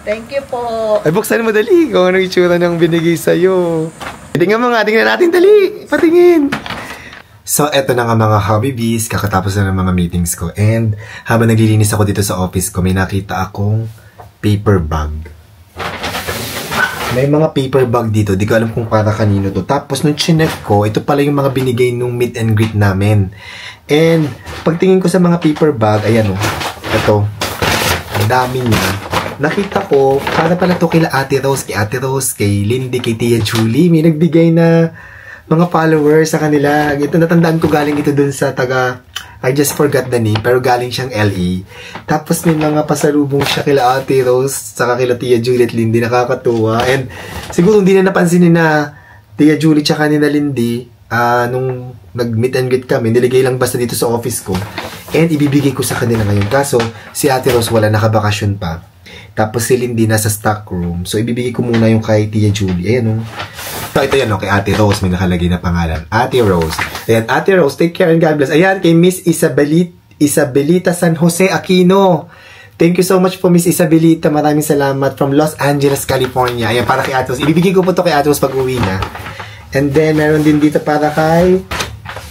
Thank you po. Ay, buksan mo dali kung anong itsura ng binigay sa'yo. Tingnan mo nga, tingnan natin dali. Patingin. So, eto na nga mga hobby bees. Kakatapos na ng mga meetings ko. And habang naglilinis ako dito sa office ko, may nakita akong paper bag. May mga paper bag dito. Di ko alam kung para kanino to. Tapos, nung chinek ko, ito pala yung mga binigay nung meet and greet namin. And, pagtingin ko sa mga paper bag, ayan o. Ito. Ang dami niya. Nakita ko, para pala to kila Ate Rose, kay Lindy, kay Tia Julie. May nagbigay na mga followers sa kanila. Ito, natandaan ko galing ito dun sa I just forgot the name, pero galing siyang LE. Tapos may mga pasalubong siya kila Ate Rose, saka kila Tia Julie at Lindy. Nakakatuwa. And siguro hindi na napansin na Tia Julie tsaka ni na Lindy, nung nag-meet and greet kami, niligay lang basta dito sa office ko. And ibibigay ko sa kanila ngayon. Kaso, si Ate Rose wala, nakabakasyon pa. Tapos si Lindy nasa stock room. So, ibibigay ko muna yung kay Tia Julie. Ayan o. Ito yan o, kay Ate Rose. May nakalagay na pangalan. Ate Rose. Ayan, Ate Rose, take care and God bless. Ayan, kay Miss Isabelita San Jose Aquino. Thank you so much po, Miss Isabelita. Maraming salamat from Los Angeles, California. Ayan, para kay Ate Rose. Ibibigay ko po to kay Ate Rose pag uwi na. And then, meron din dito para kay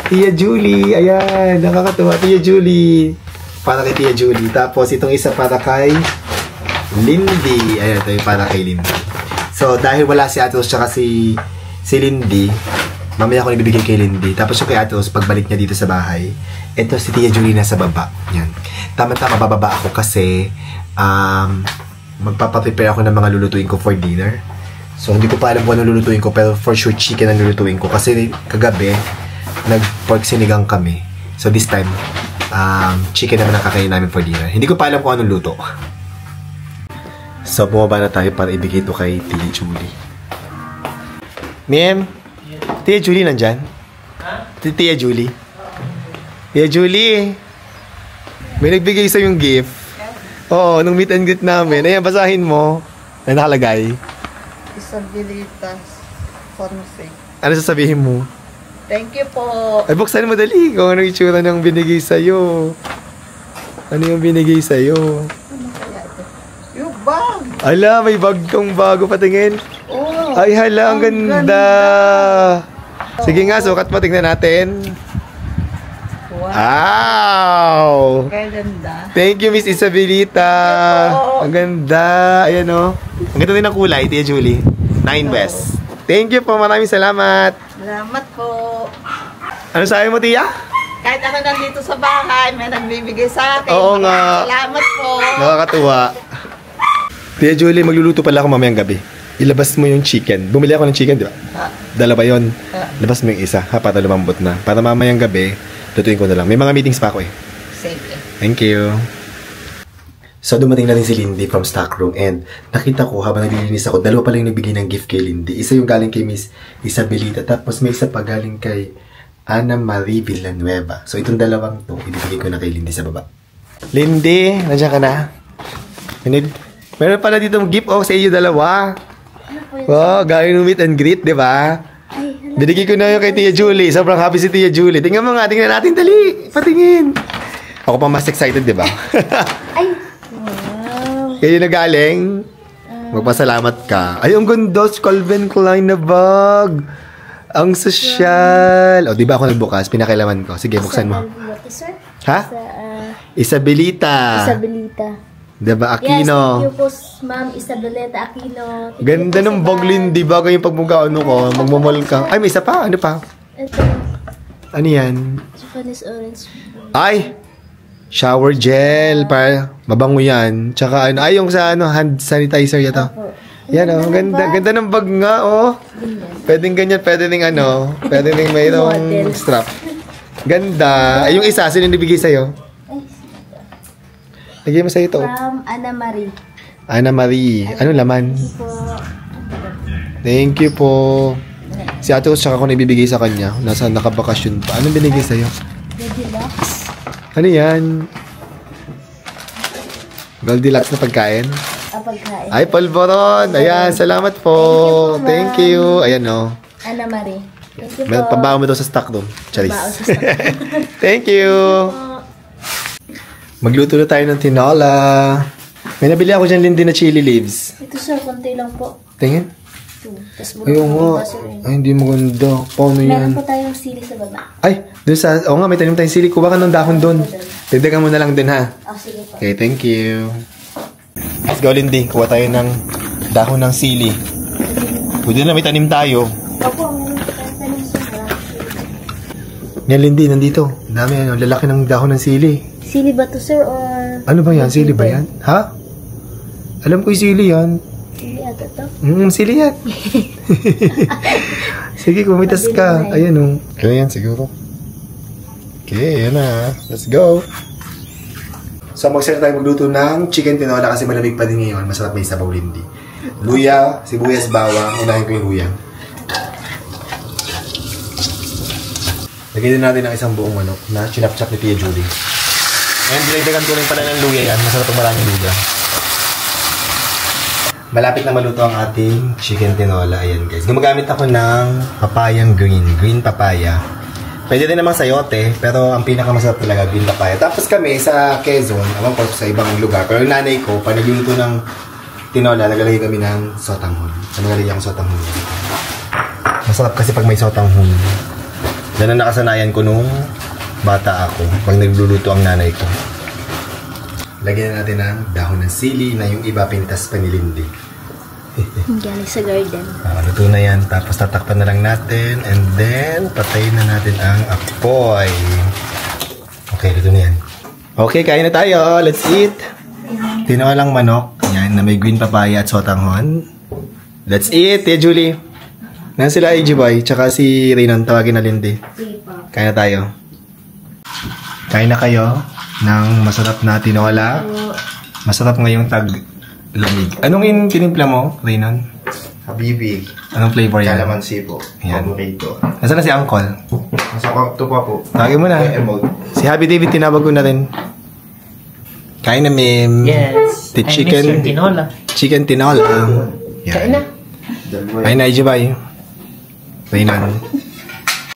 Tia Julie. Ayan, nakakatuwa. Tia Julie. Para kay Tia Julie. Tapos, itong isa para kay Lindy. Ayan, ito yung para kay Lindy. So, dahil wala si Ate Rose tsaka si Lindy, mamaya ko nabibigay kay Lindy. Tapos yung kay Ate Rose, pagbalik niya dito sa bahay, ito si Tia Julie nasa baba. Yan. Tama-tama, bababa ako kasi magpapaprepare ako ng mga lulutuin ko for dinner. So, hindi ko pa alam kung ano lulutuin ko, pero for sure chicken ang lulutuin ko. Kasi kagabi, nag-pork sinigang kami. So, this time, chicken naman ang kakainin namin for dinner. Hindi ko pa alam kung anong luto. So, bumaba na tayo para ibigay ito kay Tia Julie. Ma'am, Tia Julie nandyan? Ha? Tia Julie? Tia Julie, may nagbigay sa yung gift. Oo, nung meet and greet namin. Ayan, basahin mo. Ay, nakalagay. Isabelita Fonse. Ano sasabihin mo? Thank you po. Ay, buksan mo dali kung anong itsura ng binigay sa'yo. Ano yung binigay sa'yo? Bag. Ala, may bag kang bago, patingin. Oh, ay, hala, ang ganda. Sige nga, sukat mo, tingnan natin. Wow! Ganda. Thank you, Miss Isabelita. Ang ganda. Ayan o. Ang ganda din ang kulay, Tia Julie. 9 West. Thank you po, maraming salamat. Salamat po. Ano sabi mo, Tia? Kahit ako nandito sa bahay, may nagbibigay sa akin. Oo nga. Salamat po. Nakakatuwa. Tia Julie, magluluto pala ako mamayang gabi. Ilabas mo yung chicken. Bumili ako ng chicken, di ba? Dalawa yun. Labas mo yung isa, ha, para lumambot na. Para mamayang gabi, lutuin ko na lang. May mga meetings pa ako eh. Sige. Thank you. So, dumating na rin si Lindy from stock room. And nakita ko, habang naglilinis ako, dalawa pala yung nagbigay ng gift kay Lindy. Isa yung galing kay Miss Isabelita. Tapos may isa pa galing kay Ana Marie Villanueva. So, itong dalawang to, ibibigay ko na kay Lindy sa baba. Lindy, nandiyan ka na? Meron pala dito gift sa iyo dalawa. Wow, galing ng meet and greet, di ba? Binigay ko na yung kay Tia Julie. Sobrang happy si Tia Julie. Tingnan mo nga, tingnan natin, dali. Patingin. Ako pa mas excited, di ba? Ay, wow. Kaya na galing. Magpasalamat ka. Ay, ang ganda. Calvin Klein na bag. Ang sosyal. O, di ba ako nagbukas? Pinakailaman ko. Sige, buksan mo. Ha? Isabelita. Isabelita. Diba, Aquino? Yes, thank you po, Ma'am Isabelita Aquino. Ganda ng baglin, di ba? Kaya pagmuka, ano ko, magmamall ka. Ay, may isa pa. Ano pa? Ito. Ano yan? Japanese orange. Ay! Shower gel. Para mabango yan. Tsaka, ano, ay, yung sa, ano, hand sanitizer yata. Yan, oh. Ganda. Ganda ng bag nga, oh. Pwedeng ganyan, pwede ning ano. Pwede ning mayroong strap. Ganda. Ay, yung isa, sino nibigay sa'yo? Lagay mo sa'yo ito. From Ana Marie. Ana Marie. Ano laman? Thank you po. Si Ate Rose, tsaka ako nabibigay sa kanya. Nasa nakabakasyon pa. Anong binigay sa'yo? Goldilocks. Ano yan? Goldilocks na pagkain? Pagkain. Ay, polvoron. Ayan, salamat po. Thank you. Ayan, o. Ana Marie. Thank you po. May pabaho mo daw sa stock room. Charis. Pabaho sa stock room. Thank you. Magluto na tayo ng tinola. May nabili ako dyan, Lindy, na chili leaves. Ito sir, konti lang po. Tingin. Ito. Tapos Ayun nga. Ay, hindi maganda. Paano yan? Meron po tayong sili sa baba. Ay, dun sa... Oo nga, may tanim tayong sili. Kuha ka ng dahon dun. Dagdagan mo na lang dun, ha? Oh, sige po. Okay, thank you. Let's go, Lindy. Kuha tayo ng dahon ng sili. Pwede na, may tanim tayo. Opo, meron po tayong tanim sir. Yan, Lindy, nandito. Dami, ano, lalaki ng dahon ng sili. Sili ba to sir or... Ano ba yan? Sili ba yan? Ha? Alam ko yung sili yan. Sili ata to? Sili yan. Sige, kumitas ka. Ayan, oh. Okay, yan, siguro. Okay, yan na. Let's go. So, mag-start tayo magluto ng chicken tinola kasi malamig pa din ngayon. Masarap may sabaw, Lindy. Luya, sibuyas, bawang. Unahin ko yung luya. Lagyan din natin ng isang buong manok na chinap-chap ni Tia Julie. And dinagdagan ko rin pala ng luya yan. Masarap ang maraming luya. Malapit na maluto ang ating chicken tinola. Ayan guys. Gumagamit ako ng papayang green. Green papaya. Pwede din namang sayote. Pero ang pinakamasarap talaga green papaya. Tapos kami sa Quezon. Alam ko sa ibang lugar. Pero yung nanay ko, pag nagluluto ng tinola, nagalagay kami ng sotanghon. So nagalagay ako sotanghon. Masarap kasi pag may sotanghon. Yan ang nakasanayan ko nung bata ako. Pag nagluluto ang nanay ko. Lagyan na natin ng dahon ng sili na yung iba pinitas pa ni Lindy. Galing sa garden. Luto na yan. Tapos tatakpan na lang natin. And then, patayin na natin ang apoy. Okay, luto na yan. Okay, kain na tayo. Let's eat. Tinolang manok. Yan, na may green papaya at sotanghon. Let's eat, Tia Julie. Nan sila AJ Boy, tsaka si Raynon. Tawagin na Lindy. Kain na tayo. Kain na kayo ng masarap na tinola. Masarap ngayong tag-lamig. Anong tinimpla mo, Raynon? Habibi. Anong flavor yan? Calamansi po. Yan. Paborito. Nasaan na si Uncle? Nasa kwarto pa po. Tawagin mo na. Si Happy David, tinawag ko na rin. Kain na, Mim. Yes. The I chicken. miss your tinola. Chicken tinola. Yan. Kain na. Kain na, AJ Boy. Raynon.